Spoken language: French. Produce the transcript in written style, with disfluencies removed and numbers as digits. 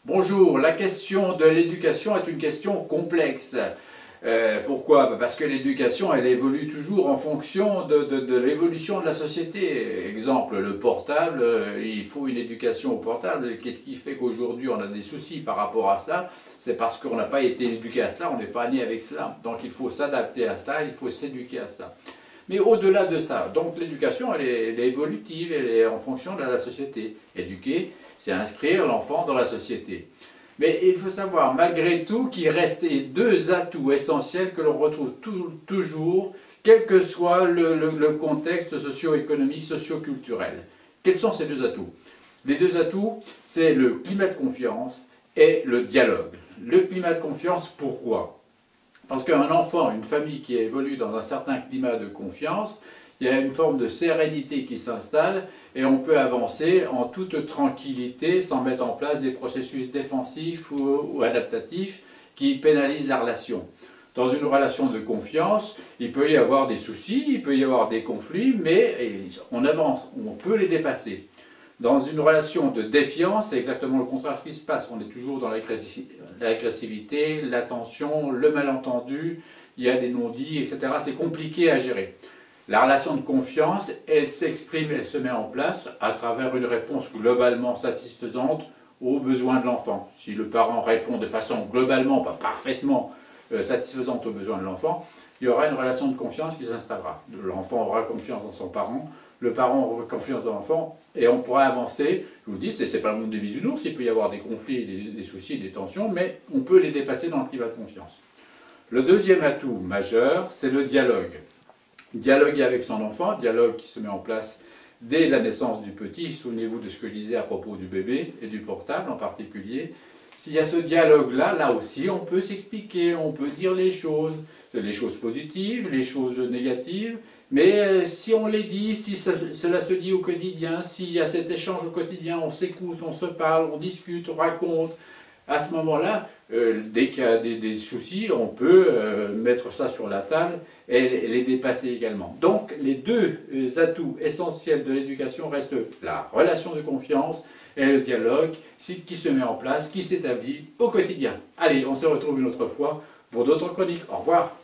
Bonjour, la question de l'éducation est une question complexe. Pourquoi? Parce que l'éducation, elle évolue toujours en fonction de l'évolution de la société. Exemple, le portable, il faut une éducation au portable. Qu'est-ce qui fait qu'aujourd'hui on a des soucis par rapport à ça? C'est parce qu'on n'a pas été éduqué à cela, on n'est pas né avec cela. Donc il faut s'adapter à cela, il faut s'éduquer à ça. Mais au-delà de ça, donc l'éducation, elle est évolutive, elle est en fonction de la société. Éduquer, c'est inscrire l'enfant dans la société. Mais il faut savoir, malgré tout, qu'il reste deux atouts essentiels que l'on retrouve toujours, quel que soit le contexte socio-économique, socio-culturel. Quels sont ces deux atouts? Les deux atouts, c'est le climat de confiance et le dialogue. Le climat de confiance, pourquoi? Parce qu'un enfant, une famille qui évolue dans un certain climat de confiance, il y a une forme de sérénité qui s'installe et on peut avancer en toute tranquillité sans mettre en place des processus défensifs ou adaptatifs qui pénalisent la relation. Dans une relation de confiance, il peut y avoir des soucis, il peut y avoir des conflits, mais on avance, on peut les dépasser. Dans une relation de défiance, c'est exactement le contraire de ce qui se passe. On est toujours dans l'agressivité, la tension, le malentendu, il y a des non-dits, etc. C'est compliqué à gérer. La relation de confiance, elle s'exprime, elle se met en place à travers une réponse globalement satisfaisante aux besoins de l'enfant. Si le parent répond de façon globalement, pas parfaitement satisfaisante aux besoins de l'enfant, il y aura une relation de confiance qui s'installera. L'enfant aura confiance dans son parent, le parent aura confiance dans l'enfant, et on pourra avancer. Je vous dis, ce n'est pas le monde des bisounours, il peut y avoir des conflits, des soucis, des tensions, mais on peut les dépasser dans le climat de confiance. Le deuxième atout majeur, c'est le dialogue. Dialoguer avec son enfant, dialogue qui se met en place dès la naissance du petit. Souvenez-vous de ce que je disais à propos du bébé et du portable en particulier. S'il y a ce dialogue-là, là aussi, on peut s'expliquer, on peut dire les choses positives, les choses négatives, mais si on les dit, si cela se dit au quotidien, s'il y a cet échange au quotidien, on s'écoute, on se parle, on discute, on raconte, à ce moment-là, dès qu'il y a des soucis, on peut mettre ça sur la table et les dépasser également. Donc, les deux atouts essentiels de l'éducation restent la relation de confiance et le dialogue qui se met en place, qui s'établit au quotidien. Allez, on se retrouve une autre fois pour d'autres chroniques. Au revoir.